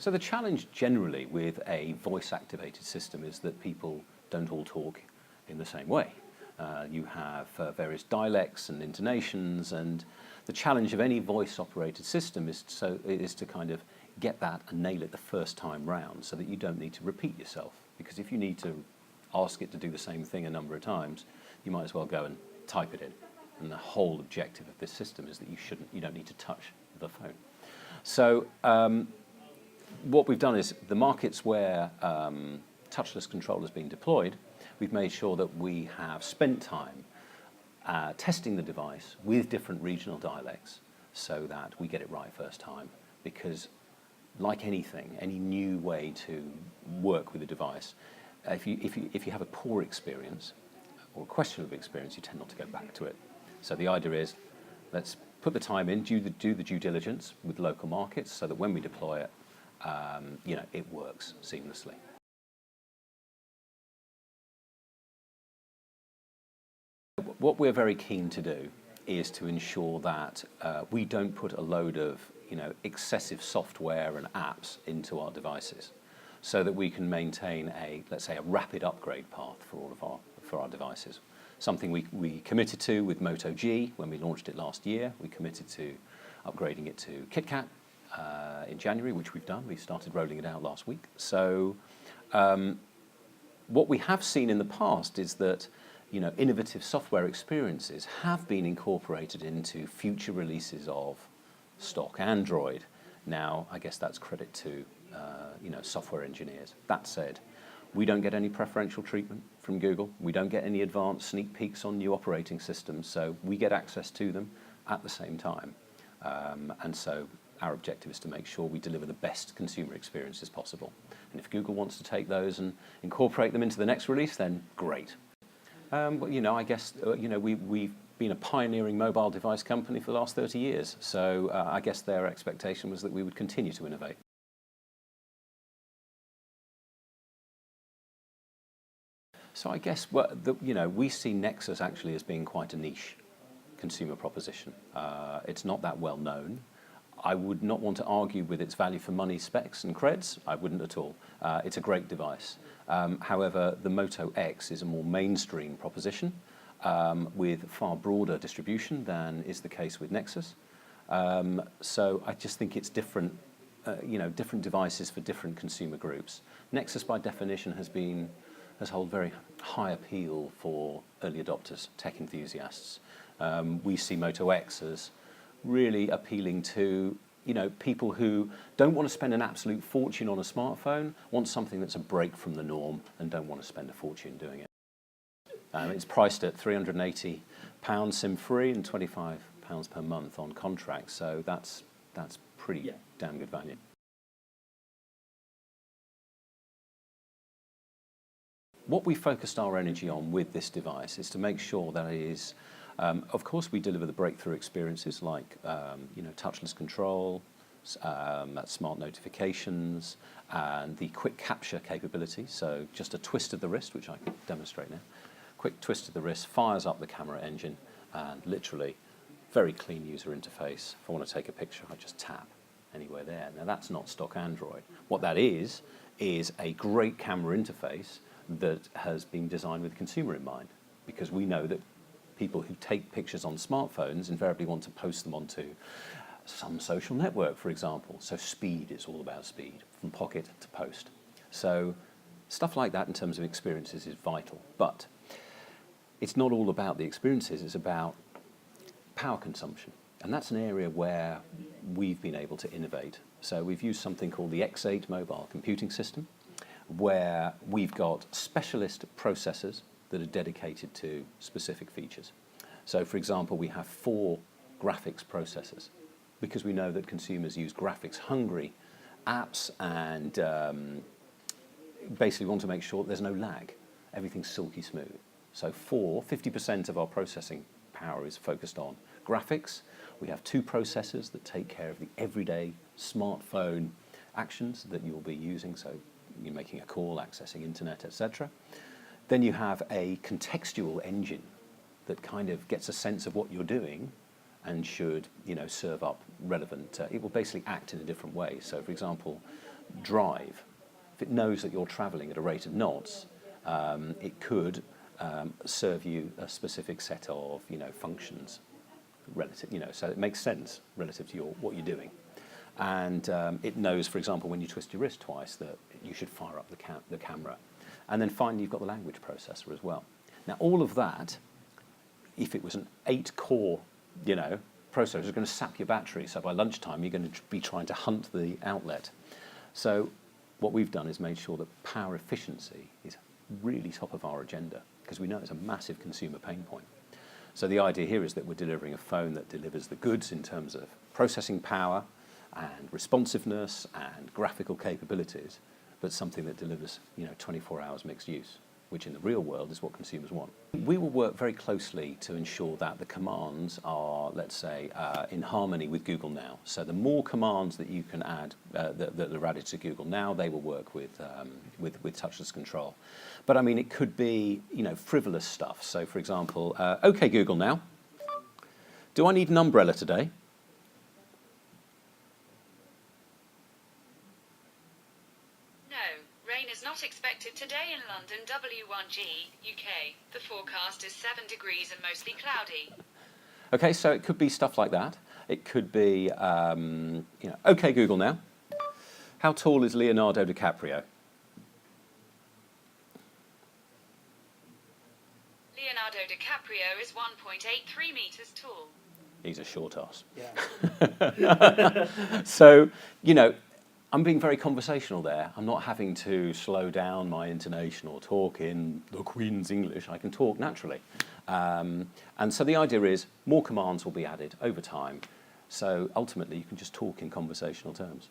So the challenge generally with a voice-activated system is that people don't all talk in the same way. You have various dialects and intonations, and the challenge of any voice-operated system is to kind of get that and nail it the first time round so that you don't need to repeat yourself. Because if you need to ask it to do the same thing a number of times, you might as well go and type it in. And the whole objective of this system is that you don't need to touch the phone. So what we've done is the markets where touchless control has been deployed, we've made sure that we have spent time testing the device with different regional dialects so that we get it right first time. Because like anything, any new way to work with a device, if you have a poor experience or a questionable experience, you tend not to go back to it. So the idea is, let's put the time in, do the due diligence with local markets so that when we deploy it, it works seamlessly. What we're very keen to do is to ensure that we don't put a load of excessive software and apps into our devices, so that we can maintain let's say a rapid upgrade path for our devices. Something we committed to with Moto G when we launched it last year. We committed to upgrading it to KitKat in January, which we've done. We started rolling it out last week. So what we have seen in the past is that innovative software experiences have been incorporated into future releases of stock Android. Now, I guess that's credit to software engineers. That said, we don't get any preferential treatment from Google. We don't get any advanced sneak peeks on new operating systems, so we get access to them at the same time. And so our objective is to make sure we deliver the best consumer experiences possible. And if Google wants to take those and incorporate them into the next release, then great. I guess we've been a pioneering mobile device company for the last 30 years, so I guess their expectation was that we would continue to innovate. So I guess we see Nexus actually as being quite a niche consumer proposition. It's not that well known. I would not want to argue with its value for money specs and creds. I wouldn't at all. It's a great device. However, the Moto X is a more mainstream proposition with far broader distribution than is the case with Nexus. So I just think it's different, different devices for different consumer groups. Nexus, by definition, has held very high appeal for early adopters, tech enthusiasts. We see Moto X as really appealing to people who don't want to spend an absolute fortune on a smartphone, want something that's a break from the norm, and don't want to spend a fortune doing it. It's priced at £380 SIM-free and £25 per month on contract, so that's pretty damn good value. What we focused our energy on with this device is to make sure that it is, of course, we deliver the breakthrough experiences like touchless control, smart notifications, and the quick capture capability. So just a twist of the wrist, which I can demonstrate now. Quick twist of the wrist fires up the camera engine, and literally very clean user interface. If I want to take a picture, I just tap anywhere there. Now that's not stock Android. What that is a great camera interface that has been designed with the consumer in mind, because we know that people who take pictures on smartphones invariably want to post them onto some social network, for example. So speed is all about speed, from pocket to post. So stuff like that in terms of experiences is vital. But it's not all about the experiences, it's about power consumption. And that's an area where we've been able to innovate. So we've used something called the X8 mobile computing system, where we've got specialist processors that are dedicated to specific features. So, for example, we have 4 graphics processors, because we know that consumers use graphics-hungry apps and basically want to make sure that there's no lag. Everything's silky smooth. So 50% of our processing power is focused on graphics. We have 2 processors that take care of the everyday smartphone actions that you'll be using, so you're making a call, accessing internet, etc. Then you have a contextual engine that kind of gets a sense of what you're doing and should serve up relevant, it will basically act in a different way. So for example, drive, if it knows that you're travelling at a rate of knots, it could serve you a specific set of functions relative, so it makes sense relative to what you're doing. And it knows, for example, when you twist your wrist twice, that you should fire up the camera. And then finally, you've got the language processor as well. Now, all of that, if it was an 8-core, processor, is going to sap your battery. So by lunchtime, you're going to be trying to hunt the outlet. So what we've done is made sure that power efficiency is really top of our agenda, because we know it's a massive consumer pain point. So the idea here is that we're delivering a phone that delivers the goods in terms of processing power and responsiveness and graphical capabilities, but something that delivers 24 hours mixed use, which in the real world is what consumers want. We will work very closely to ensure that the commands are, let's say, in harmony with Google Now. So the more commands that you can add, that are added to Google Now, they will work with touchless control. But I mean, it could be, frivolous stuff. So for example, okay, Google Now, do I need an umbrella today? Not expected today in London, W1G, UK. The forecast is 7 degrees and mostly cloudy. Okay, so it could be stuff like that. It could be, okay, Google Now, how tall is Leonardo DiCaprio? Leonardo DiCaprio is 1.83 meters tall. He's a short ass. Yeah. So, I'm being very conversational there. I'm not having to slow down my intonation or talk in the Queen's English. I can talk naturally. And so the idea is more commands will be added over time. So ultimately, you can just talk in conversational terms.